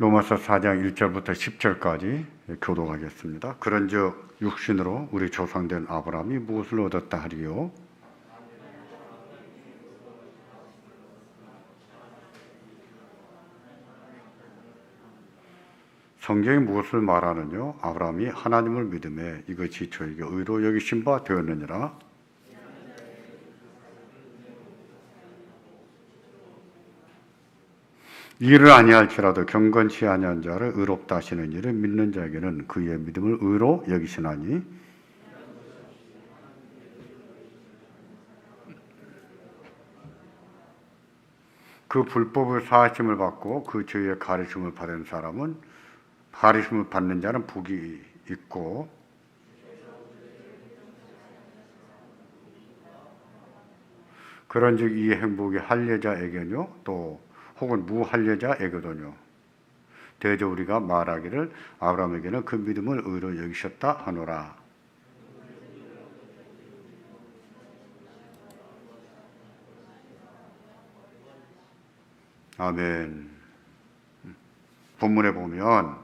로마서 4장 1절부터 10절까지 교독하겠습니다. 그런즉 육신으로 우리 조상된 아브라함이 무엇을 얻었다 하리요? 성경이 무엇을 말하느냐? 아브라함이 하나님을 믿음에 이것이 저에게 의로 여기신 바 되었느니라. 일을 아니할지라도 경건치 아니한 자를 의롭다 하시는 일을 믿는 자에게는 그의 믿음을 의로 여기시나니 그 불법을 사하심을 받고 그 죄의 가르침을 받은 사람은 가르침을 받는 자는 복이 있고 그런즉 이 행복이 할례자에게뇨 또 혹은 무할례자에게도뇨. 대저 우리가 말하기를 아브라함에게는 그 믿음을 의로 여기셨다 하노라. 아멘. 본문에 보면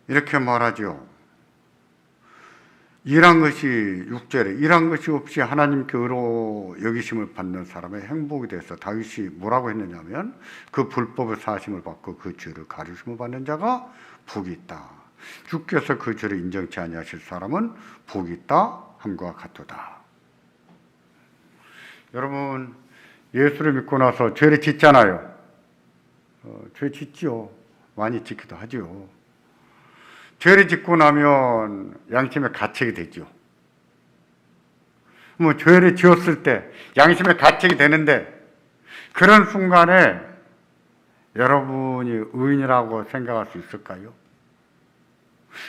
이렇게 말하죠. 일한 것이 6절에 일한 것이 없이 하나님께 의로 여기심을 받는 사람의 행복이 돼서 다윗이 뭐라고 했느냐면 그 불법을 사하심을 받고 그 죄를 가르침을 받는 자가 복이 있다. 주께서 그 죄를 인정치 아니하실 사람은 복이 있다 함과 같도다. 여러분 예수를 믿고 나서 죄를 짓잖아요. 죄 짓지요. 많이 짓기도 하죠. 죄를 짓고 나면 양심의 가책이 되죠. 뭐 죄를 지었을 때 양심의 가책이 되는데 그런 순간에 여러분이 의인이라고 생각할 수 있을까요?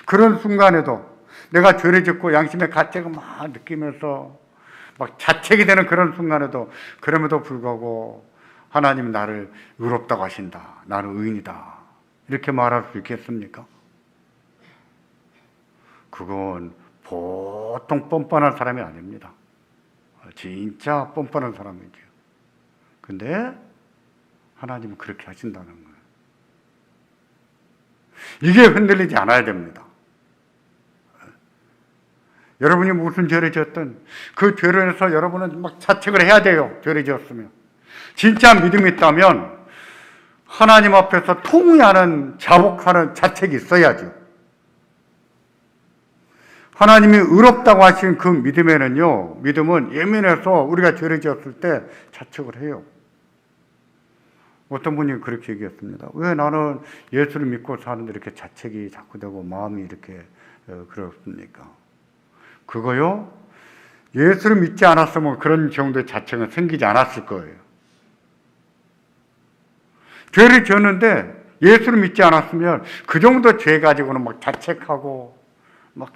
그런 순간에도 내가 죄를 짓고 양심의 가책을 막 느끼면서 막 자책이 되는 그런 순간에도 그럼에도 불구하고 하나님이 나를 의롭다고 하신다. 나는 의인이다. 이렇게 말할 수 있겠습니까? 그건 보통 뻔뻔한 사람이 아닙니다. 진짜 뻔뻔한 사람이죠. 근데 하나님은 그렇게 하신다는 거예요. 이게 흔들리지 않아야 됩니다. 여러분이 무슨 죄를 지었든 그 죄로 인해서 여러분은 막 자책을 해야 돼요. 죄를 지었으면. 진짜 믿음이 있다면 하나님 앞에서 통회하는 자복하는 자책이 있어야죠. 하나님이 의롭다고 하신 그 믿음에는요, 믿음은 예민해서 우리가 죄를 지었을 때 자책을 해요. 어떤 분이 그렇게 얘기했습니다. 왜 나는 예수를 믿고 사는데 이렇게 자책이 자꾸 되고 마음이 이렇게 그렇습니까? 그거요, 예수를 믿지 않았으면 그런 정도의 자책은 생기지 않았을 거예요. 죄를 지었는데 예수를 믿지 않았으면 그 정도 죄 가지고는 막 자책하고 막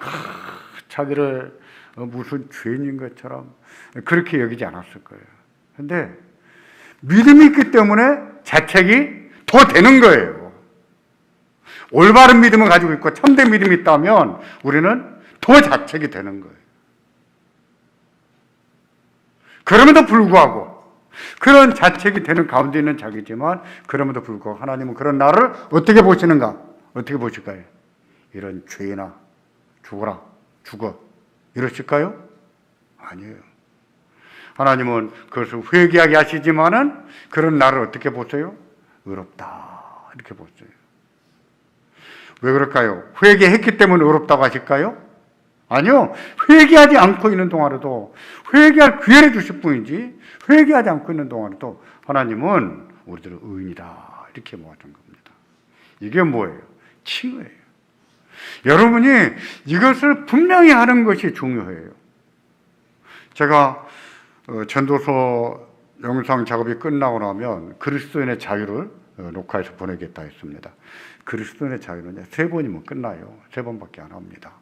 자기를 무슨 죄인인 것처럼 그렇게 여기지 않았을 거예요. 근데 믿음이 있기 때문에 자책이 더 되는 거예요. 올바른 믿음을 가지고 있고 참된 믿음이 있다면 우리는 더 자책이 되는 거예요. 그럼에도 불구하고 그런 자책이 되는 가운데 있는 자기지만 그럼에도 불구하고 하나님은 그런 나를 어떻게 보시는가? 어떻게 보실까요? 이런 죄인아 죽어라, 죽어. 이러실까요? 아니에요. 하나님은 그것을 회개하게 하시지만은 그런 나를 어떻게 보세요? 의롭다. 이렇게 보세요. 왜 그럴까요? 회개했기 때문에 의롭다고 하실까요? 아니요. 회개하지 않고 있는 동안에도 회개할 기회를 주실 뿐이지 회개하지 않고 있는 동안에도 하나님은 우리들을 의인이다. 이렇게 모아준 겁니다. 이게 뭐예요? 칭의예요. 여러분이 이것을 분명히 하는 것이 중요해요. 제가 전도서 영상 작업이 끝나고 나면 그리스도인의 자유를 녹화해서 보내겠다 했습니다. 그리스도인의 자유는 3번이면 끝나요. 3번밖에 안 합니다.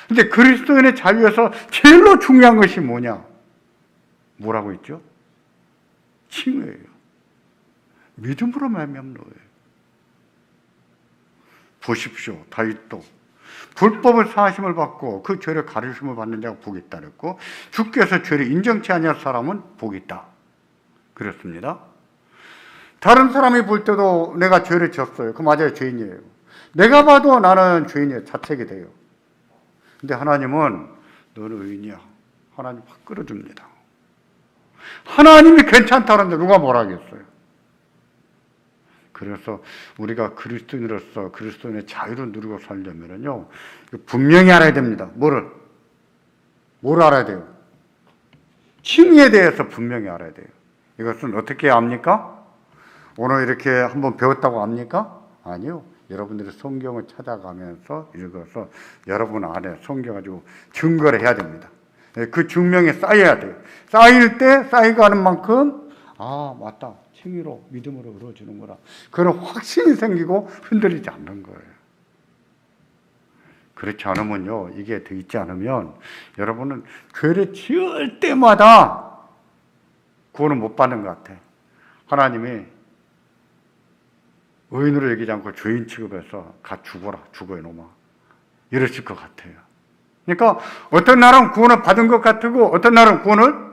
근데 그리스도인의 자유에서 제일로 중요한 것이 뭐냐? 뭐라고 했죠? 칭의예요. 믿음으로 말미암는 거예요. 보십시오. 다윗도 불법을 사하심을 받고 그 죄를 가르침을 받는 자가 복이 있다 그랬고 주께서 죄를 인정치 아니할 사람은 복이 있다 그랬습니다. 다른 사람이 볼 때도 내가 죄를 지었어요. 그 맞아요. 죄인이에요. 내가 봐도 나는 죄인이에요. 자책이 돼요. 근데 하나님은 너는 의인이야. 하나님 확 끌어줍니다. 하나님이 괜찮다는데 누가 뭐라 하겠어요. 그래서 우리가 그리스도인으로서 그리스도인의 자유를 누리고 살려면요, 분명히 알아야 됩니다. 뭘 알아야 돼요? 칭의에 대해서 분명히 알아야 돼요. 이것은 어떻게 압니까? 오늘 이렇게 한번 배웠다고 압니까? 아니요. 여러분들이 성경을 찾아가면서 읽어서 여러분 안에 성경 가지고 증거를 해야 됩니다. 그 증명이 쌓여야 돼요. 쌓일 때 쌓여가는 만큼 맞다. 칭의로 믿음으로 이루어지는구나. 그런 확신이 생기고 흔들리지 않는 거예요. 그렇지 않으면요, 이게 돼 있지 않으면 여러분은 죄를 지을 때마다 구원을 못 받는 것 같아. 하나님이 의인으로 여기지 않고 죄인 취급해서 가 죽어라, 죽어 이놈아, 이러실 것 같아요. 그러니까 어떤 날은 구원을 받은 것 같고 어떤 날은 구원을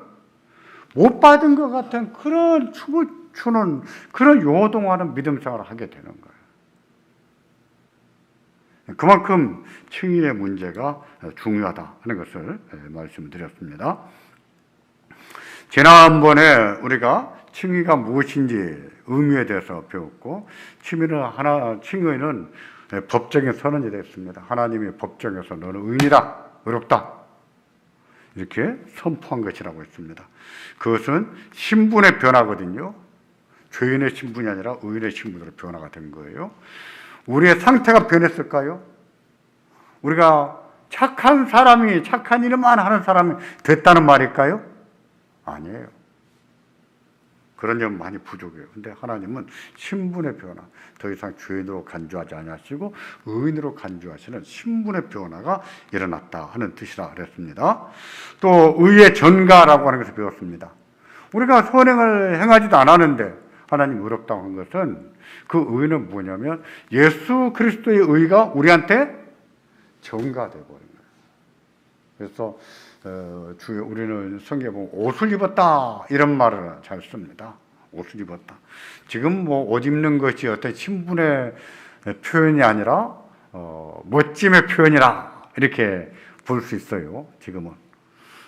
못 받은 것 같은 그런 춤을 추는, 그런 요동하는 믿음 생활을 하게 되는 거예요. 그만큼 칭의의 문제가 중요하다 하는 것을 말씀드렸습니다. 지난번에 우리가 칭의가 무엇인지 의미에 대해서 배웠고, 칭의는 법정의 선언이 됐습니다. 하나님이 법정에서 너는 의인이다, 의롭다, 이렇게 선포한 것이라고 했습니다. 그것은 신분의 변화거든요. 죄인의 신분이 아니라 의인의 신분으로 변화가 된 거예요. 우리의 상태가 변했을까요? 우리가 착한 사람이, 착한 일만 하는 사람이 됐다는 말일까요? 아니에요. 그런 점 많이 부족해요. 근데 하나님은 신분의 변화, 더 이상 죄인으로 간주하지 아니하시고 의인으로 간주하시는 신분의 변화가 일어났다 하는 뜻이라 그랬습니다. 또 의의 전가라고 하는 것을 배웠습니다. 우리가 선행을 행하지도 않았는데 하나님 의롭다고 한 것은, 그 의는 뭐냐면 예수 그리스도의 의가 우리한테 전가되고 있는 거예요. 그래서 우리는 성경에 보면 옷을 입었다 이런 말을 잘 씁니다. 옷을 입었다. 지금 옷 입는 것이 어떤 신분의 표현이 아니라 멋짐의 표현이라 이렇게 볼 수 있어요. 지금은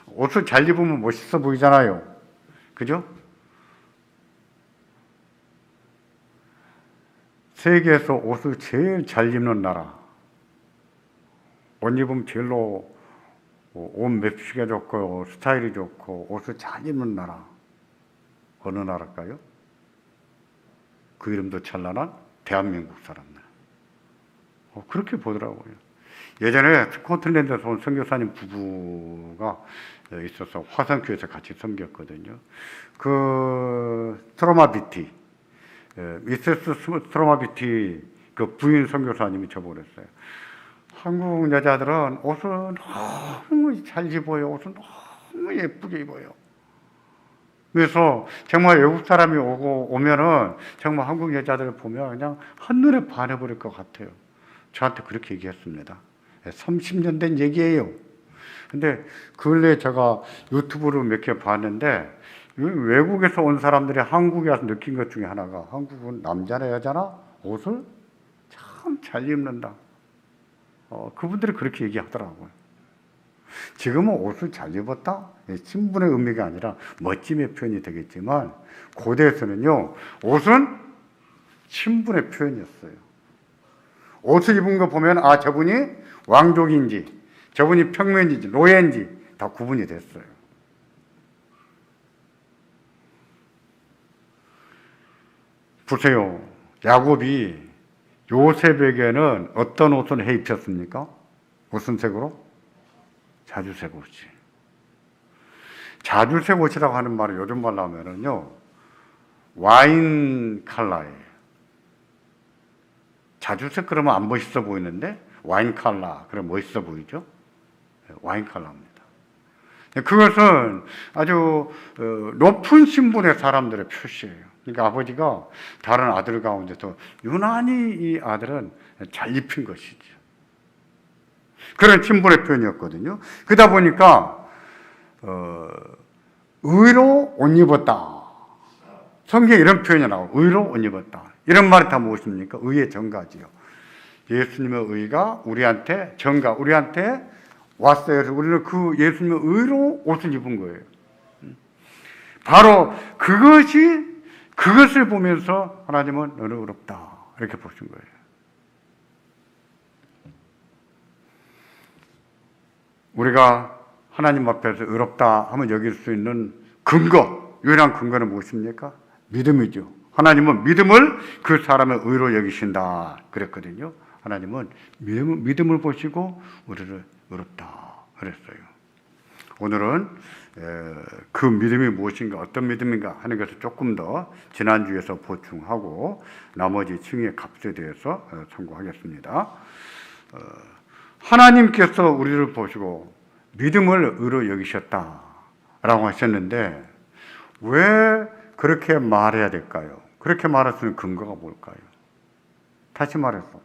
옷을 잘 입으면 멋있어 보이잖아요. 그죠? 세계에서 옷을 제일 잘 입는 나라, 옷 입으면 제일로 옷 맵시가 좋고 스타일이 좋고 옷을 잘 입는 나라, 어느 나라일까요? 그 이름도 찬란한 대한민국 사람들. 그렇게 보더라고요. 예전에 스코틀랜드에서 온 선교사님 부부가 있어서 화성교회에서 같이 섬겼거든요. 그 스트로마비티, 미세스 스트로마비티 그 부인 선교사님이 저보고 그랬어요. 한국 여자들은 옷을 너무 잘 입어요. 옷을 너무 예쁘게 입어요. 그래서 정말 외국 사람이 오면은 정말 한국 여자들을 보면 그냥 한눈에 반해버릴 것 같아요. 저한테 그렇게 얘기했습니다. 30년 된 얘기예요. 근데 근래 제가 유튜브로 몇 개 봤는데, 외국에서 온 사람들이 한국에 와서 느낀 것 중에 하나가, 한국은 남자나 여자나 옷을 참 잘 입는다. 그분들이 그렇게 얘기하더라고요. 지금은 옷을 잘 입었다? 신분의 의미가 아니라 멋짐의 표현이 되겠지만, 고대에서는요, 옷은 신분의 표현이었어요. 옷을 입은 거 보면, 저분이 왕족인지, 저분이 평민인지, 노예인지 다 구분이 됐어요. 보세요. 야곱이 요셉에게는 어떤 옷을 해 입혔습니까? 무슨 색으로? 자주색 옷이. 자주색 옷이라고 하는 말을 요즘 말로 하면은요, 와인 컬러예요. 자주색 그러면 안 멋있어 보이는데, 와인 컬러, 그럼 멋있어 보이죠? 와인 컬러입니다. 그것은 아주 높은 신분의 사람들의 표시예요. 그러니까 아버지가 다른 아들 가운데서 유난히 이 아들은 잘 입힌 것이죠. 그런 신분의 표현이었거든요. 그러다 보니까 의로 옷 입었다. 성경에 이런 표현이 나와요. 의로 옷 입었다. 이런 말이 다 무엇입니까? 의의 전가지요. 예수님의 의가 우리한테 전가, 우리한테 왔어요. 그래서 우리는 그 예수님의 의로 옷을 입은 거예요. 바로 그것을 보면서 하나님은 너는 의롭다. 이렇게 보신 거예요. 우리가 하나님 앞에서 의롭다 하면 여길 수 있는 근거, 유일한 근거는 무엇입니까? 믿음이죠. 하나님은 믿음을 그 사람의 의로 여기신다 그랬거든요. 하나님은 믿음을 보시고 우리를 의롭다 그랬어요. 오늘은 그 믿음이 무엇인가, 어떤 믿음인가 하는 것을 조금 더 지난주에서 보충하고 나머지 층의 값에 대해서 참고하겠습니다. 하나님께서 우리를 보시고 믿음을 의로 여기셨다라고 하셨는데 왜 그렇게 말해야 될까요? 그렇게 말할 수 있는 근거가 뭘까요? 다시 말해서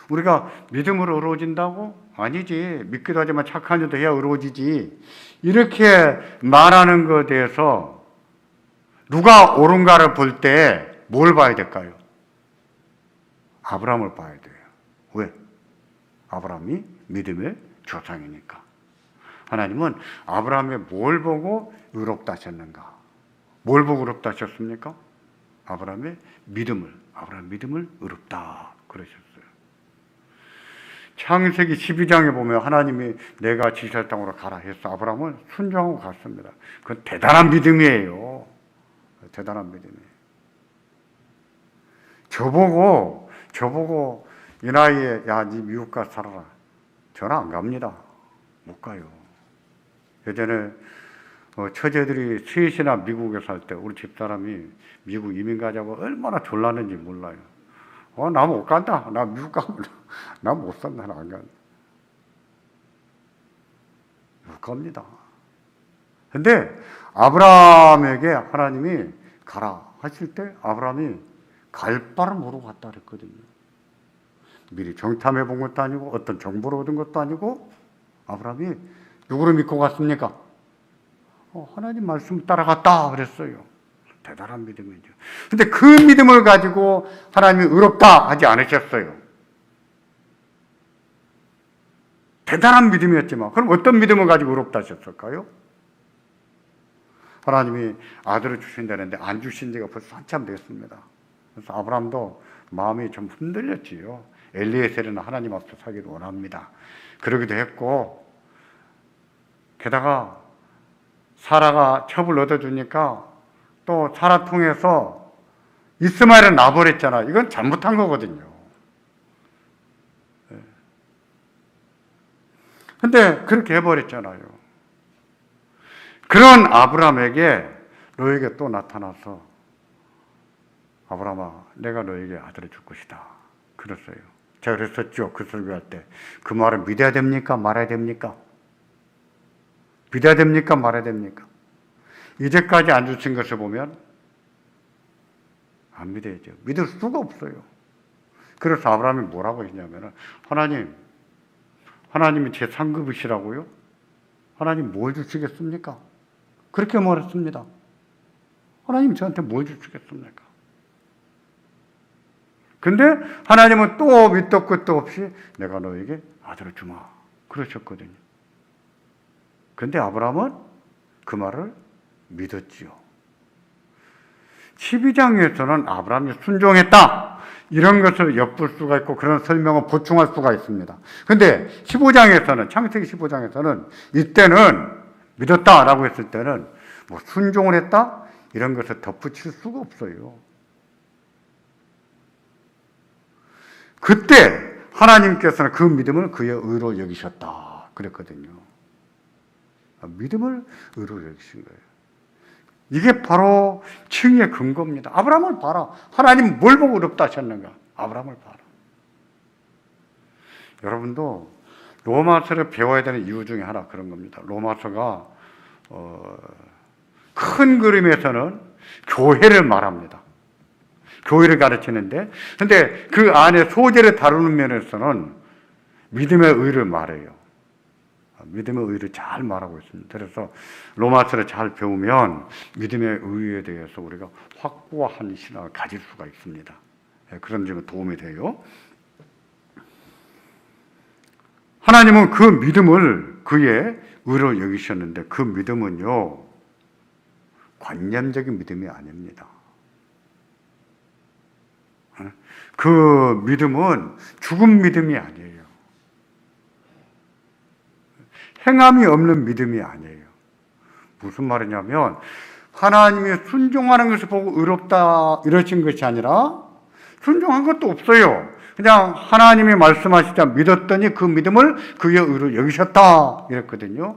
우리가 믿음으로 의로워진다고? 아니지. 믿기도 하지만 착한 일도 해야 의로워지지. 이렇게 말하는 것에 대해서 누가 옳은가를 볼 때 뭘 봐야 될까요? 아브라함을 봐야 돼요. 왜? 아브라함이 믿음의 조상이니까. 하나님은 아브라함의 뭘 보고 의롭다 하셨는가? 뭘 보고 의롭다 하셨습니까? 아브라함의 믿음을, 아브라함 믿음을 의롭다 그러셨어요. 창세기 12장에 보면 하나님이 내가 지시할 땅으로 가라 해서 아브라함은 순종하고 갔습니다. 그건 대단한 믿음이에요. 대단한 믿음이에요. 저보고 이 나이에 야, 네 미국 가서 살아라. 저는 안 갑니다. 못 가요. 예전에 처제들이 셋이나 미국에 살 때 우리 집사람이 미국 이민 가자고 얼마나 졸랐는지 몰라요. 나 못 간다. 나 미국 가면 나 못 산다. 나 안 간다. 못 갑니다. 근데 아브라함에게 하나님이 가라 하실 때 아브라함이 갈 바를 모르고 갔다 그랬거든요. 미리 정탐해 본 것도 아니고 어떤 정보를 얻은 것도 아니고 아브라함이 누구를 믿고 갔습니까? 하나님 말씀 따라갔다 그랬어요. 대단한 믿음이죠. 근데 그 믿음을 가지고 하나님이 의롭다 하지 않으셨어요. 대단한 믿음이었지만 그럼 어떤 믿음을 가지고 의롭다 하셨을까요? 하나님이 아들을 주신다는데 안 주신 지가 벌써 한참 됐습니다. 그래서 아브라함도 마음이 좀 흔들렸지요. 엘리에셀은 하나님 앞에서 살기를 원합니다. 그러기도 했고 게다가 사라가 첩을 얻어주니까 또 사라 통해서 이스마엘을 낳아버렸잖아. 이건 잘못한 거거든요. 근데 그렇게 해버렸잖아요. 그런 아브라함에게 너에게 또 나타나서 아브라함아 내가 너에게 아들을 줄 것이다. 그랬어요. 제가 그랬었죠. 그 설교할 때. 그 말을 믿어야 됩니까? 말아야 됩니까? 믿어야 됩니까? 말아야 됩니까? 이제까지 안 주신 것을 보면 안 믿어야죠. 믿을 수가 없어요. 그래서 아브라함이 뭐라고 했냐면 하나님이 제 상급이시라고요? 하나님 뭘 주시겠습니까? 그렇게 말했습니다. 하나님 저한테 뭘 주시겠습니까? 근데 하나님은 또 밑도 끝도 없이 내가 너에게 아들을 주마 그러셨거든요. 근데 아브라함은 그 말을 믿었지요. 12장에서는 아브라함이 순종했다 이런 것을 엿볼 수가 있고 그런 설명을 보충할 수가 있습니다. 근데 15장에서는 창세기 15장에서는 이때는 믿었다라고 했을 때는 뭐 순종을 했다 이런 것을 덧붙일 수가 없어요. 그때 하나님께서는 그 믿음을 그의 의로 여기셨다 그랬거든요. 믿음을 의로 여기신 거예요. 이게 바로 칭의의 근거입니다. 아브라함을 봐라. 하나님 뭘 보고 의롭다 하셨는가? 아브라함을 봐라. 여러분도 로마서를 배워야 되는 이유 중에 하나 그런 겁니다. 로마서가 큰 그림에서는 교회를 말합니다. 교회를 가르치는데 근데 그 안에 소재를 다루는 면에서는 믿음의 의를 말해요. 믿음의 의를 잘 말하고 있습니다. 그래서 로마서를 잘 배우면 믿음의 의에 대해서 우리가 확고한 신앙을 가질 수가 있습니다. 그런 점에 도움이 돼요. 하나님은 그 믿음을 그의 의로 여기셨는데 그 믿음은요, 관념적인 믿음이 아닙니다. 그 믿음은 죽은 믿음이 아니에요. 행함이 없는 믿음이 아니에요. 무슨 말이냐면 하나님이 순종하는 것을 보고 의롭다 이러신 것이 아니라 순종한 것도 없어요. 그냥 하나님이 말씀하시자 믿었더니 그 믿음을 그의 의로 여기셨다 이랬거든요.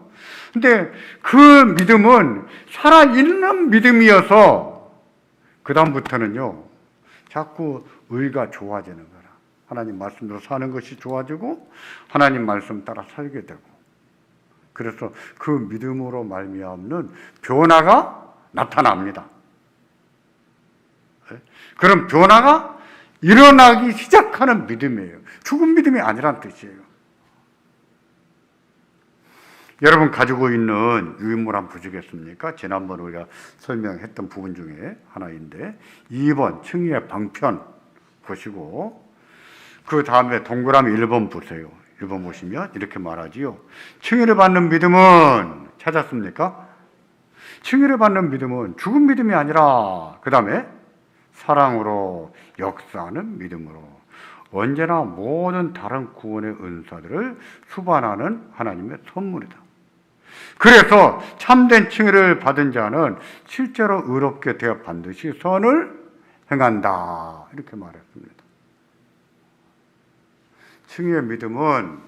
근데 그 믿음은 살아있는 믿음이어서 그 다음부터는요 자꾸 의가 좋아지는 거라. 하나님 말씀대로 사는 것이 좋아지고 하나님 말씀 따라 살게 되고, 그래서 그 믿음으로 말미암는 변화가 나타납니다. 그런 변화가 일어나기 시작하는 믿음이에요. 죽은 믿음이 아니란 뜻이에요. 여러분 가지고 있는 유인물 한번 보시겠습니까? 지난번 우리가 설명했던 부분 중에 하나인데 2번 칭의의 방편 보시고 그 다음에 동그라미 1번 보세요. 1번 보시면 이렇게 말하지요. 칭의를 받는 믿음은 찾았습니까? 칭의를 받는 믿음은 죽은 믿음이 아니라 그 다음에 사랑으로 역사하는 믿음으로 언제나 모든 다른 구원의 은사들을 수반하는 하나님의 선물이다. 그래서 참된 칭의를 받은 자는 실제로 의롭게 되어 반드시 선을 행한다 이렇게 말했습니다. 칭의의 믿음은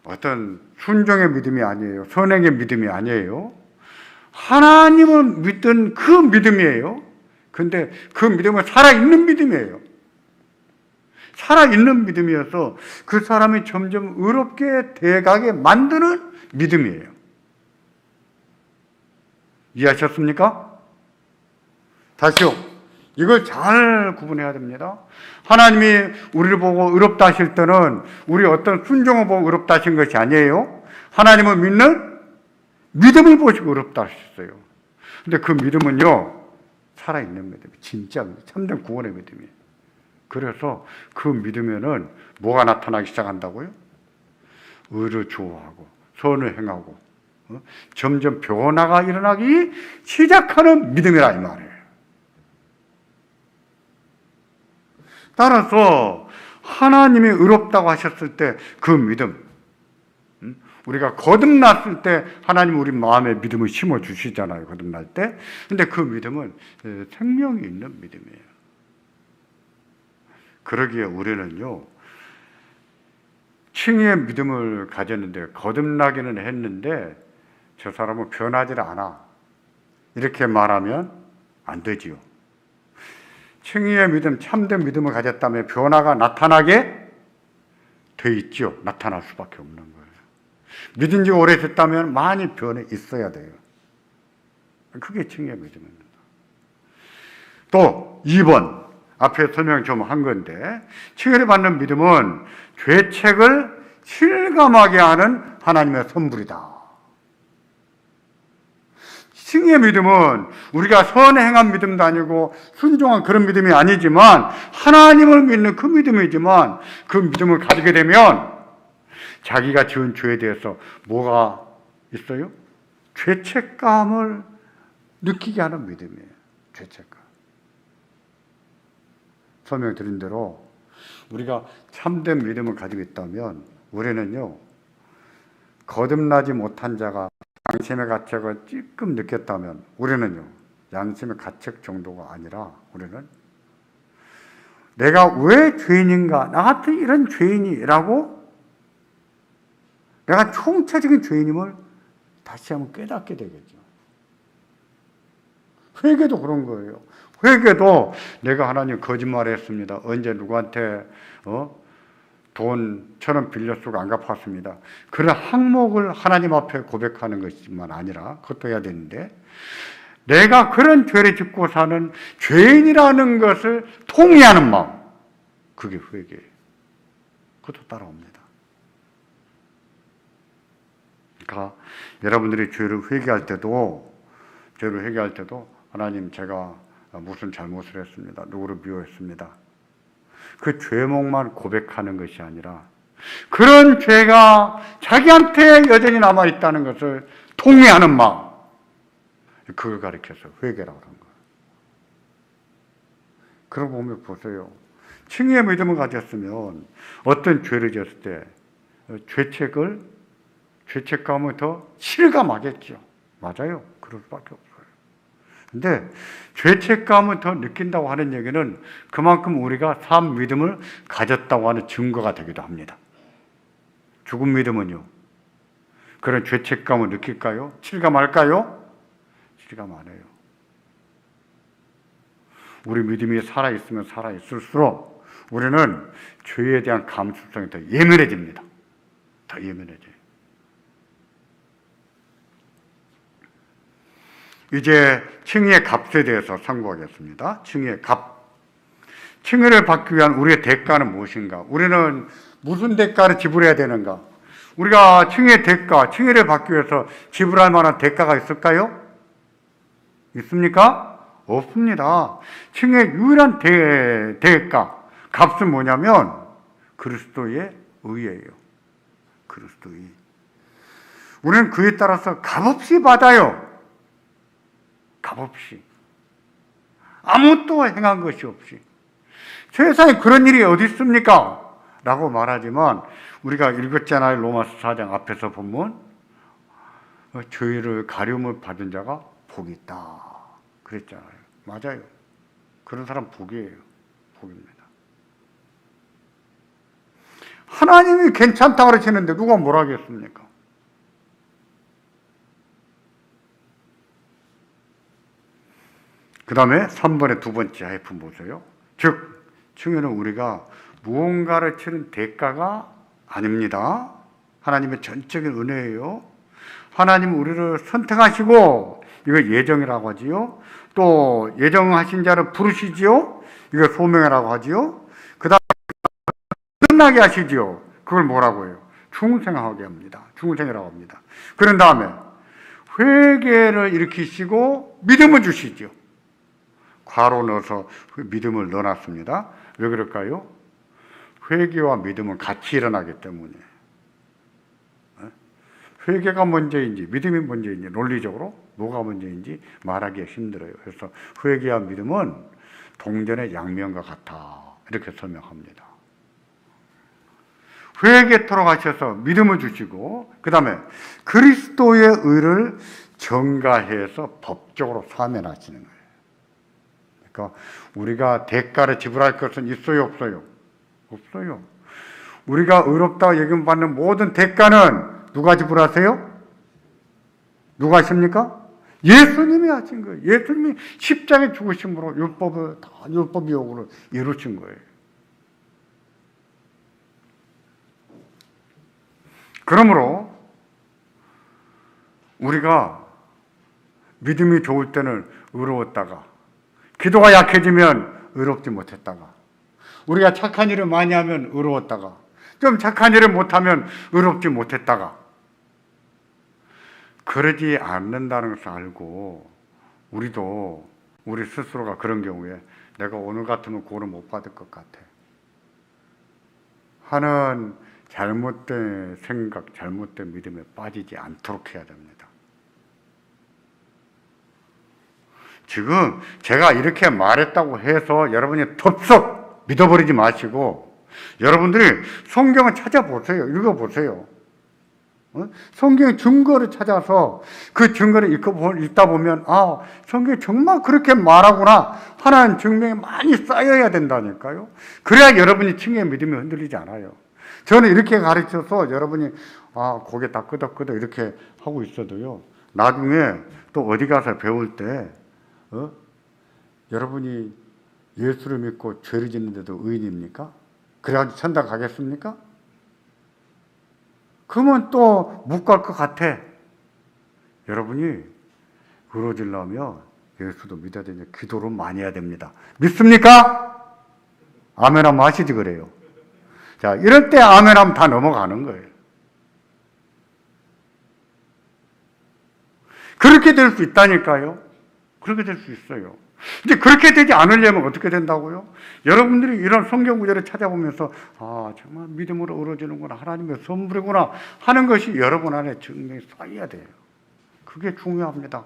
어떤 순종의 믿음이 아니에요. 선행의 믿음이 아니에요. 하나님을 믿던 그 믿음이에요. 근데 그 믿음은 살아있는 믿음이에요. 살아있는 믿음이어서 그 사람이 점점 의롭게 돼가게 만드는 믿음이에요. 이해하셨습니까? 다시요. 이걸 잘 구분해야 됩니다. 하나님이 우리를 보고 의롭다 하실 때는 우리 어떤 순종을 보고 의롭다 하신 것이 아니에요. 하나님을 믿는 믿음을 보시고 의롭다 하셨어요. 근데 그 믿음은요 살아있는 믿음, 진짜 참된 구원의 믿음이에요. 그래서 그 믿음에는 뭐가 나타나기 시작한다고요? 의를 좋아하고 선을 행하고 점점 변화가 일어나기 시작하는 믿음이라 이 말이에요. 따라서 하나님이 의롭다고 하셨을 때 그 믿음, 우리가 거듭났을 때 하나님 우리 마음에 믿음을 심어주시잖아요. 거듭날 때. 근데 그 믿음은 생명이 있는 믿음이에요. 그러기에 우리는요 칭의의 믿음을 가졌는데 거듭나기는 했는데 저 사람은 변하지 않아 이렇게 말하면 안 되지요. 칭의의 믿음, 참된 믿음을 가졌다면 변화가 나타나게 돼 있죠. 나타날 수밖에 없는 거예요. 믿은 지 오래됐다면 많이 변해 있어야 돼요. 그게 칭의의 믿음입니다. 또 2번 앞에 설명 좀 한 건데 칭의를 받는 믿음은 죄책을 실감하게 하는 하나님의 선물이다. 칭의의 믿음은 우리가 선에 행한 믿음도 아니고 순종한 그런 믿음이 아니지만 하나님을 믿는 그 믿음이지만 그 믿음을 가지게 되면 자기가 지은 죄에 대해서 뭐가 있어요? 죄책감을 느끼게 하는 믿음이에요. 죄책감. 설명드린 대로 우리가 참된 믿음을 가지고 있다면 우리는요 거듭나지 못한 자가 양심의 가책을 찔끔 느꼈다면 우리는요 양심의 가책 정도가 아니라 우리는 내가 왜 죄인인가, 나 같은 이런 죄인이라고 내가 총체적인 죄인임을 다시 한번 깨닫게 되겠죠. 회개도 그런 거예요. 회개도 내가 하나님 거짓말했습니다. 언제 누구한테 돈 1,000원 빌렸으고 안 갚았습니다. 그런 항목을 하나님 앞에 고백하는 것만 아니라 그것도 해야 되는데 내가 그런 죄를 짓고 사는 죄인이라는 것을 통회하는 마음, 그게 회개예요. 그것도 따라옵니다. 그러니까 여러분들이 죄를 회개할 때도 하나님 제가 무슨 잘못을 했습니다. 누구를 미워했습니다. 그 죄목만 고백하는 것이 아니라 그런 죄가 자기한테 여전히 남아있다는 것을 통회하는 마음, 그걸 가리켜서 회개라고 하는 거예요. 그러고 보면 보세요. 칭의의 믿음을 가졌으면 어떤 죄를 지었을 때 죄책감을 더 실감하겠죠. 맞아요. 그럴 수밖에 없어요. 근데 죄책감을 더 느낀다고 하는 얘기는 그만큼 우리가 산 믿음을 가졌다고 하는 증거가 되기도 합니다. 죽은 믿음은요, 그런 죄책감을 느낄까요? 실감할까요? 실감 안 해요. 우리 믿음이 살아있으면 살아있을수록 우리는 죄에 대한 감수성이 더 예민해집니다. 더 예민해져요. 이제 칭의의 값에 대해서 상고하겠습니다. 칭의의 값. 칭의를 받기 위한 우리의 대가는 무엇인가? 우리는 무슨 대가를 지불해야 되는가? 우리가 칭의의 대가, 칭의를 받기 위해서 지불할 만한 대가가 있을까요? 있습니까? 없습니다. 칭의의 유일한 대가, 값은 뭐냐면 그리스도의 의예요. 그리스도의. 우리는 그에 따라서 값없이 받아요. 값없이. 아무것도 행한 것이 없이. 세상에 그런 일이 어디 있습니까? 라고 말하지만 우리가 읽었잖아요. 로마서 4장 앞에서 보면 죄를 가려움을 받은 자가 복이 있다 그랬잖아요. 맞아요. 그런 사람 복이에요. 복입니다. 하나님이 괜찮다고 그러시는데 누가 뭐라 하겠습니까? 그 다음에 3번의 두 번째 하이픈 보세요. 즉, 칭의는 우리가 무언가를 치른 대가가 아닙니다. 하나님의 전적인 은혜예요. 하나님 우리를 선택하시고, 이거 예정이라고 하지요. 또 예정하신 자를 부르시지요. 이거 소명이라고 하지요. 그 다음에 끝나게 하시지요. 그걸 뭐라고 해요? 중생하게 합니다. 중생이라고 합니다. 그런 다음에 회개를 일으키시고 믿음을 주시지요. 괄호 넣어서 믿음을 넣어놨습니다. 왜 그럴까요? 회개와 믿음은 같이 일어나기 때문에. 회개가 먼저인지 믿음이 먼저인지 논리적으로 뭐가 먼저인지 말하기가 힘들어요. 그래서 회개와 믿음은 동전의 양면과 같아 이렇게 설명합니다. 회개토록 하셔서 믿음을 주시고 그 다음에 그리스도의 의를 전가해서 법적으로 사면하시는 거예요. 그러니까 우리가 대가를 지불할 것은 있어요, 없어요? 없어요. 우리가 의롭다고 예금받는 모든 대가는 누가 지불하세요? 누가 하십니까? 예수님이 하신 거예요. 예수님이 십자가에 죽으심으로 율법의 요구를 이루신 거예요. 그러므로 우리가 믿음이 좋을 때는 의로웠다가 기도가 약해지면 의롭지 못했다가 우리가 착한 일을 많이 하면 의로웠다가 좀 착한 일을 못하면 의롭지 못했다가 그러지 않는다는 것을 알고 우리도 우리 스스로가 그런 경우에 내가 오늘 같으면 구원을 못 받을 것 같아 하는 잘못된 생각, 잘못된 믿음에 빠지지 않도록 해야 됩니다. 지금 제가 이렇게 말했다고 해서 여러분이 덥석 믿어버리지 마시고 여러분들이 성경을 찾아보세요. 읽어보세요. 성경의 증거를 찾아서 그 증거를 읽다 보면 아, 성경이 정말 그렇게 말하구나 하는 증명이 많이 쌓여야 된다니까요. 그래야 여러분이 칭의의 믿음이 흔들리지 않아요. 저는 이렇게 가르쳐서 여러분이 아, 고개 다 끄덕끄덕 이렇게 하고 있어도요. 나중에 또 어디 가서 배울 때 여러분이 예수를 믿고 죄를 짓는데도 의인입니까? 그래가지고 천당 가겠습니까? 그러면 또 못 갈 것 같아. 여러분이 의로워지려면 예수도 믿어야 되냐 기도를 많이 해야 됩니다. 믿습니까? 아멘 하면 하시지 그래요. 자, 이럴 때 아멘 하면 다 넘어가는 거예요. 그렇게 될 수 있다니까요. 그렇게 될 수 있어요. 근데 그렇게 되지 않으려면 어떻게 된다고요? 여러분들이 이런 성경 구절을 찾아보면서 아, 정말 믿음으로 이루어지는구나, 하나님의 선물이구나 하는 것이 여러분 안에 증명이 쌓여야 돼요. 그게 중요합니다.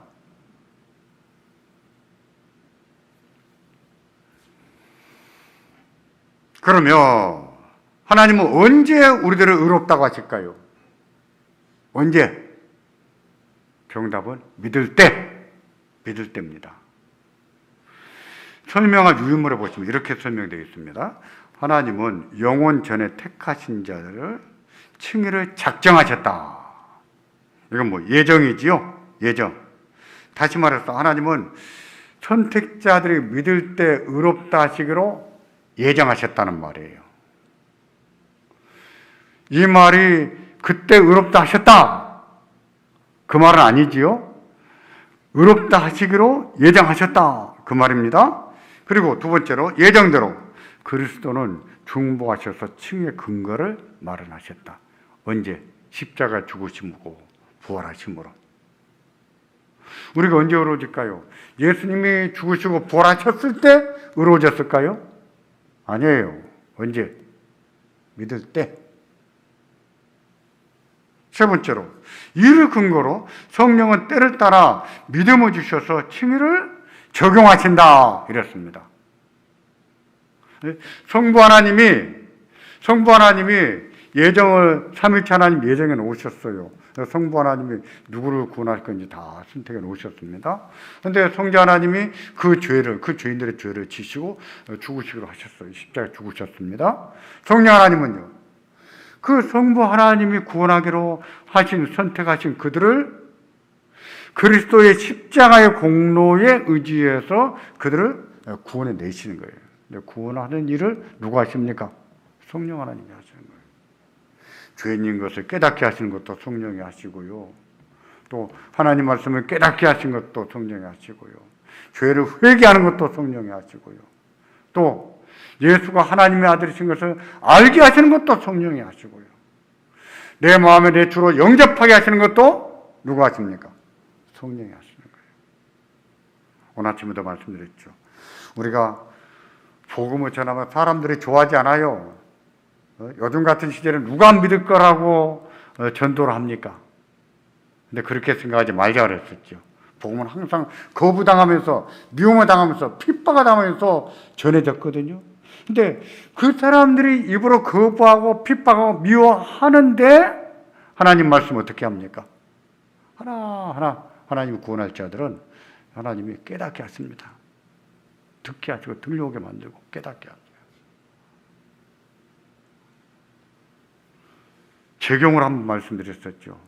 그러면 하나님은 언제 우리들을 의롭다고 하실까요? 언제? 정답은 믿을 때, 믿을 때입니다. 설명할 유인물에 보시면 이렇게 설명되어 있습니다. 하나님은 영원 전에 택하신 자들을 칭의를 작정하셨다. 이건 뭐 예정이지요? 예정. 다시 말해서 하나님은 선택자들이 믿을 때 의롭다 하시기로 예정하셨다는 말이에요. 이 말이 그때 의롭다 하셨다, 그 말은 아니지요. 의롭다 하시기로 예정하셨다, 그 말입니다. 그리고 두 번째로 예정대로 그리스도는 중보하셔서 칭의 근거를 마련하셨다. 언제? 십자가 죽으심으로 부활하심으로. 우리가 언제 의로워질까요? 예수님이 죽으시고 부활하셨을 때 의로워졌을까요? 아니에요. 언제? 믿을 때. 세 번째로 이를 근거로 성령은 때를 따라 믿음을 주셔서 칭의를 적용하신다 이랬습니다. 성부 하나님이 예정을 삼위일체 하나님 예정에 놓으셨어요. 성부 하나님이 누구를 구원할 건지 다 선택해 놓으셨습니다. 그런데 성자 하나님이 그 죄인들의 죄를 지시고 죽으시기로 하셨어요. 십자가에 죽으셨습니다. 성령 하나님은요, 그 성부 하나님이 구원하기로 선택하신 그들을 그리스도의 십자가의 공로에 의지해서 그들을 구원해 내시는 거예요. 구원하는 일을 누가 하십니까? 성령 하나님이 하시는 거예요. 죄인인 것을 깨닫게 하시는 것도 성령이 하시고요. 또 하나님 말씀을 깨닫게 하신 것도 성령이 하시고요. 죄를 회개하는 것도 성령이 하시고요. 또 예수가 하나님의 아들이신 것을 알게 하시는 것도 성령이 하시고요. 내 마음에 내 주로 영접하게 하시는 것도 누가 하십니까? 성령이 하시는 거예요. 오늘 아침에도 말씀드렸죠. 우리가 복음을 전하면 사람들이 좋아하지 않아요. 요즘 같은 시대는 누가 믿을 거라고 전도를 합니까? 근데 그렇게 생각하지 말자 그랬었죠. 복음은 항상 거부당하면서, 미움을 당하면서, 핍박을 당하면서 전해졌거든요. 근데 그 사람들이 입으로 거부하고 핍박하고 미워하는데 하나님 말씀 어떻게 합니까? 하나하나 하나님 구원할 자들은 하나님이 깨닫게 하십니다. 듣게 하시고 들려오게 만들고 깨닫게 하세요. 적용을 한번 말씀드렸었죠.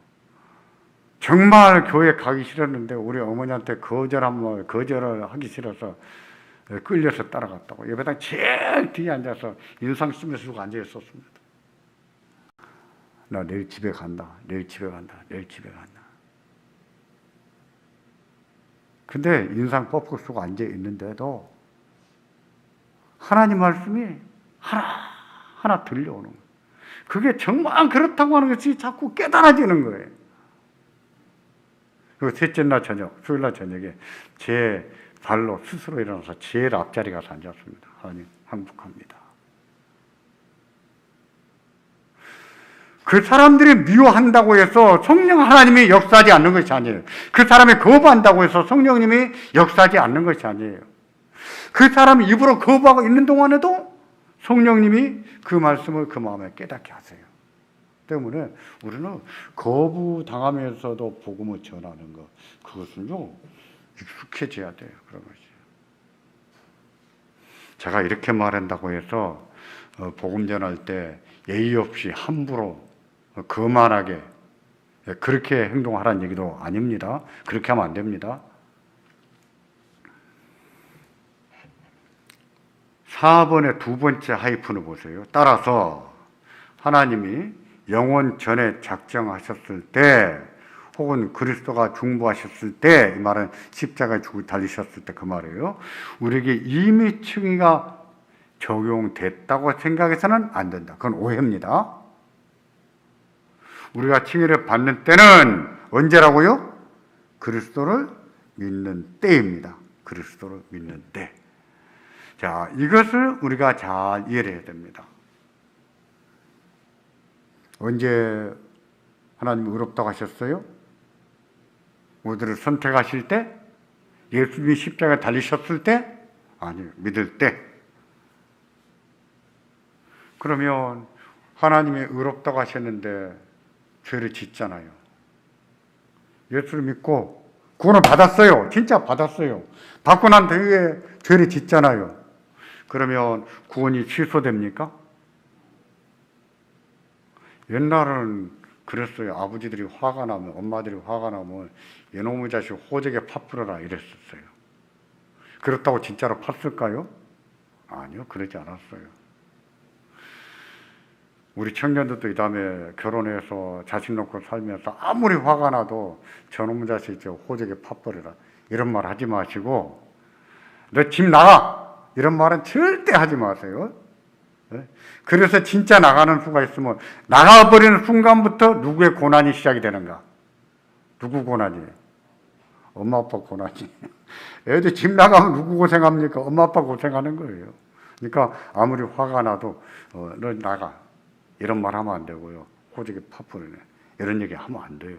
정말 교회 가기 싫었는데 우리 어머니한테 거절을 하기 싫어서 끌려서 따라갔다고. 예배당 제일 뒤에 앉아서 인상 쓰면서 앉아 있었습니다. 나 내일 집에 간다. 내일 집에 간다. 근데 인상 뻑뻑 쓰고 앉아 있는데도 하나님 말씀이 하나 들려오는 거예요. 그게 정말 그렇다고 하는 것이 자꾸 깨달아지는 거예요. 그리고 셋째 날 저녁, 수요일 날 저녁에 제 발로 스스로 일어나서 제일 앞자리 가서 앉았습니다. 하나님, 항복합니다. 그 사람들이 미워한다고 해서 성령 하나님이 역사하지 않는 것이 아니에요. 그 사람이 거부한다고 해서 성령님이 역사하지 않는 것이 아니에요. 그 사람이 입으로 거부하고 있는 동안에도 성령님이 그 말씀을 그 마음에 깨닫게 하세요. 때문에 우리는 거부당하면서도 복음을 전하는 것, 그것은요 익숙해져야 돼요. 그런 것이. 제가 이렇게 말한다고 해서 복음 전할 때 예의 없이 함부로 거만하게 그렇게 행동하라는 얘기도 아닙니다. 그렇게 하면 안 됩니다. 4번의 두 번째 하이픈을 보세요. 따라서 하나님이 영원 전에 작정하셨을 때 혹은 그리스도가 중보하셨을 때, 이 말은 십자가에 죽고 달리셨을 때 그 말이에요. 우리에게 이미 칭의가 적용됐다고 생각해서는 안 된다. 그건 오해입니다. 우리가 칭의를 받는 때는 언제라고요? 그리스도를 믿는 때입니다. 그리스도를 믿는 때. 자, 이것을 우리가 잘 이해를 해야 됩니다. 언제 하나님이 의롭다고 하셨어요? 우리들을 선택하실 때? 예수님이 십자가에 달리셨을 때? 아니요, 믿을 때. 그러면 하나님이 의롭다고 하셨는데 죄를 짓잖아요. 예수를 믿고 구원을 받았어요. 진짜 받았어요. 받고 난 뒤에 죄를 짓잖아요. 그러면 구원이 취소됩니까? 옛날은 그랬어요. 아버지들이 화가 나면, 엄마들이 화가 나면 이놈의 자식 호적에 팥 뿌려라 이랬었어요. 그렇다고 진짜로 팠을까요? 아니요, 그러지 않았어요. 우리 청년들도 이 다음에 결혼해서 자식 놓고 살면서 아무리 화가 나도 저놈의 자식 호적에 팥 뿌려라 이런 말 하지 마시고, 너 집 나가 이런 말은 절대 하지 마세요. 그래서 진짜 나가는 수가 있으면 나가버리는 순간부터 누구의 고난이 시작이 되는가? 누구 고난이에요? 엄마 아빠 고난이. 애들 집 나가면 누구 고생합니까? 엄마 아빠 고생하는 거예요. 그러니까 아무리 화가 나도 너 나가 이런 말 하면 안 되고요. 호적에 팥 뿌리네 이런 얘기 하면 안 돼요.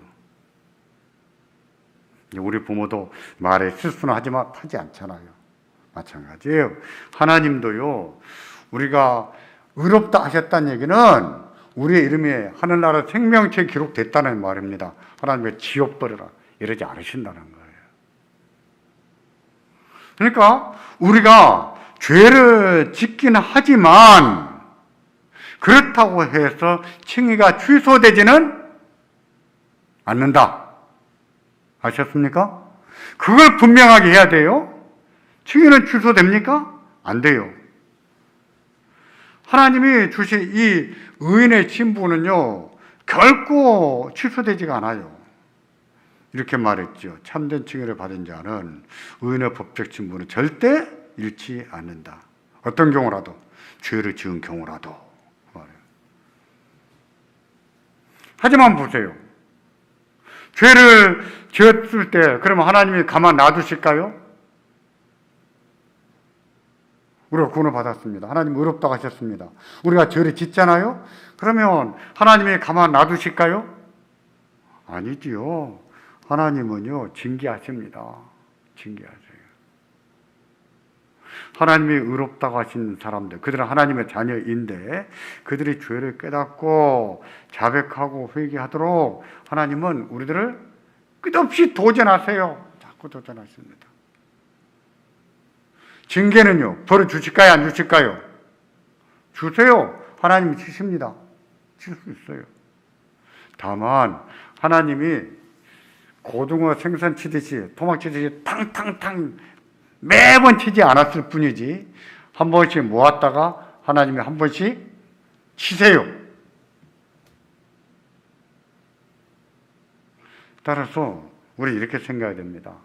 우리 부모도 말에 실수는 하지만 하지 않잖아요. 마찬가지예요. 하나님도요, 우리가 의롭다 하셨다는 얘기는 우리의 이름이 하늘나라 생명체에 기록됐다는 말입니다. 하나님의 지옥버려라 이러지 않으신다는 거예요. 그러니까 우리가 죄를 짓기는 하지만 그렇다고 해서 칭의가 취소되지는 않는다. 아셨습니까? 그걸 분명하게 해야 돼요. 칭의는 취소됩니까? 안 돼요. 하나님이 주신 이 의인의 신분은요, 결코 취소되지가 않아요. 이렇게 말했죠. 참된 칭의를 받은 자는 의인의 법적 신분은 절대 잃지 않는다. 어떤 경우라도, 죄를 지은 경우라도 말해요. 하지만 보세요. 죄를 지었을 때 그러면 하나님이 가만 놔두실까요? 우리가 구원을 받았습니다. 하나님 의롭다고 하셨습니다. 우리가 죄를 짓잖아요? 그러면 하나님이 가만 놔두실까요? 아니지요. 하나님은요, 징계하십니다. 징계하세요. 하나님이 의롭다고 하신 사람들, 그들은 하나님의 자녀인데 그들이 죄를 깨닫고 자백하고 회개하도록 하나님은 우리들을 끝없이 도전하세요. 자꾸 도전하십니다. 징계는요, 벌을 주실까요? 안 주실까요? 주세요. 하나님이 주십니다. 줄 수 있어요. 다만 하나님이 고등어 생선 치듯이, 토막 치듯이 탕탕탕 매번 치지 않았을 뿐이지, 한 번씩 모았다가 하나님이 한 번씩 치세요. 따라서 우리 이렇게 생각해야 됩니다.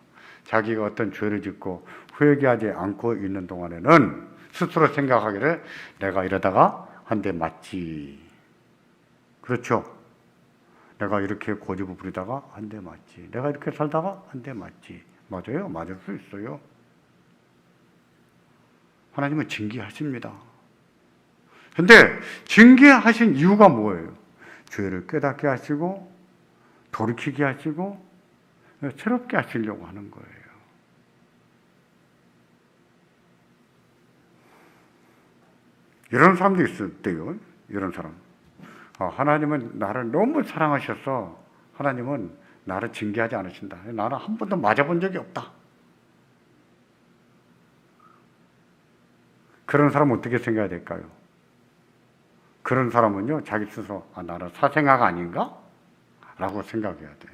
자기가 어떤 죄를 짓고 회개하지 않고 있는 동안에는 스스로 생각하기를 내가 이러다가 한 대 맞지. 그렇죠? 내가 이렇게 고집을 부리다가 한 대 맞지. 내가 이렇게 살다가 한 대 맞지. 맞아요. 맞을 수 있어요. 하나님은 징계하십니다. 근데 징계하신 이유가 뭐예요? 죄를 깨닫게 하시고 돌이키게 하시고 새롭게 하시려고 하는 거예요. 이런 사람도 있었대요. 이런 사람. 하나님은 나를 너무 사랑하셔서 하나님은 나를 징계하지 않으신다. 나는 한 번도 맞아본 적이 없다. 그런 사람은 어떻게 생각해야 될까요? 그런 사람은요, 자기 스스로 나는 사생아가 아닌가? 라고 생각해야 돼.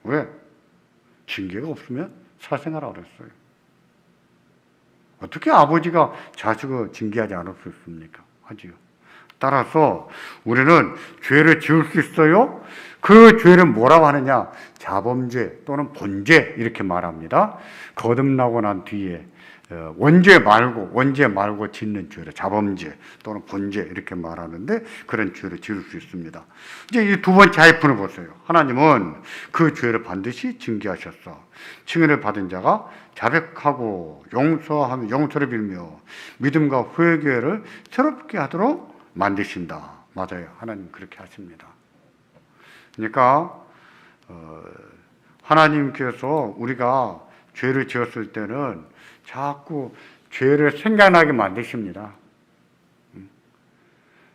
왜? 징계가 없으면 사생아라 그랬어요. 어떻게 아버지가 자식을 징계하지 않을 수 있습니까? 하지요. 따라서 우리는 죄를 지을 수 있어요. 그 죄를 뭐라고 하느냐? 자범죄 또는 본죄 이렇게 말합니다. 거듭나고 난 뒤에 원죄 말고 짓는 죄를 자범죄 또는 본죄 이렇게 말하는데 그런 죄를 지을 수 있습니다. 이제 이 두 번째 하이픈을 보세요. 하나님은 그 죄를 반드시 징계하셨어. 칭의를 받은 자가 자백하고 용서하며 용서를 빌며 믿음과 회개를 새롭게 하도록 만드신다. 맞아요. 하나님 그렇게 하십니다. 그러니까 하나님께서 우리가 죄를 지었을 때는 자꾸 죄를 생각나게 만드십니다.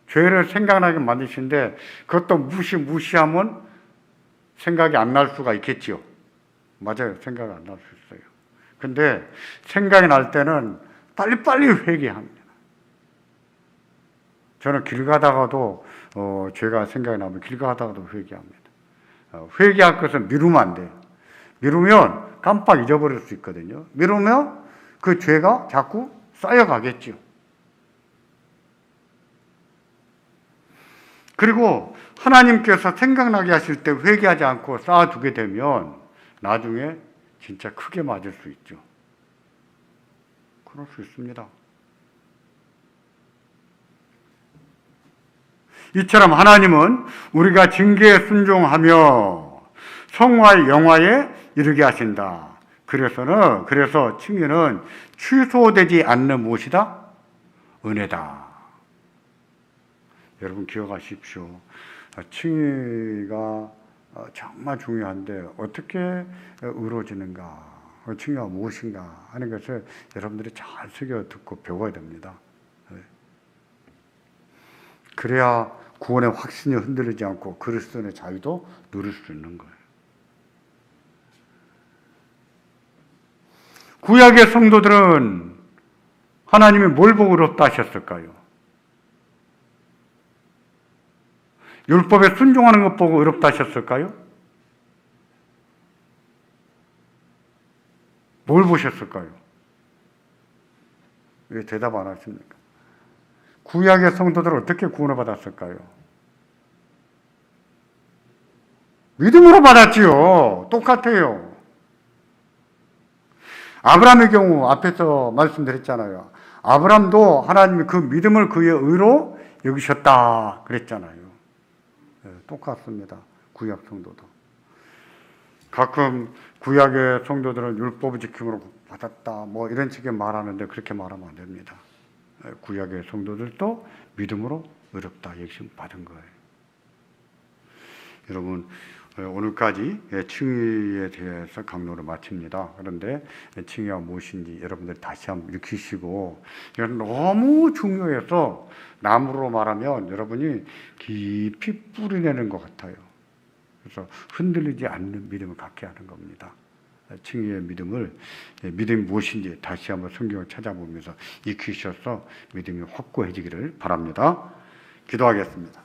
죄를 생각나게 만드시는데 그것도 무시하면 생각이 안 날 수가 있겠지요. 맞아요. 생각이 안 날 수 있어요. 근데 생각이 날 때는 빨리빨리 회개합니다. 저는 길 가다가도 죄가 생각이 나면 길 가다가도 회개합니다. 회개할 것은 미루면 안 돼요. 미루면 깜빡 잊어버릴 수 있거든요. 미루면 그 죄가 자꾸 쌓여가겠죠. 그리고 하나님께서 생각나게 하실 때 회개하지 않고 쌓아두게 되면 나중에 진짜 크게 맞을 수 있죠. 그럴 수 있습니다. 이처럼 하나님은 우리가 징계에 순종하며 성화의 영화에 이르게 하신다. 그래서 칭의는 취소되지 않는 무엇이다? 은혜다. 여러분 기억하십시오. 칭의가 정말 중요한데 어떻게 이루어지는가? 칭의가 무엇인가 하는 것을 여러분들이 잘 새겨 듣고 배워야 됩니다. 그래야 구원의 확신이 흔들리지 않고 그리스도의 자유도 누릴 수 있는 거예요. 구약의 성도들은 하나님이 뭘 보고 어렵다 하셨을까요? 율법에 순종하는 것 보고 어렵다 하셨을까요? 뭘 보셨을까요? 왜 대답 안 하십니까? 구약의 성도들은 어떻게 구원을 받았을까요? 믿음으로 받았지요. 똑같아요. 아브라함의 경우 앞에서 말씀드렸잖아요. 아브라함도 하나님이 그 믿음을 그의 의로 여기셨다 그랬잖아요. 똑같습니다. 구약 성도도. 가끔 구약의 성도들은 율법을 지킴으로 받았다 뭐 이런 식의 말하는데 그렇게 말하면 안 됩니다. 구약의 성도들도 믿음으로 의롭다 역시 받은 거예요. 여러분 오늘까지 칭의에 대해서 강론을 마칩니다. 그런데 칭의가 무엇인지 여러분들 다시 한번 익히시고 이건 너무 중요해서 나무로 말하면 여러분이 깊이 뿌리내는 것 같아요. 그래서 흔들리지 않는 믿음을 갖게 하는 겁니다. 칭의의 믿음이 무엇인지 다시 한번 성경을 찾아보면서 익히셔서 믿음이 확고해지기를 바랍니다. 기도하겠습니다.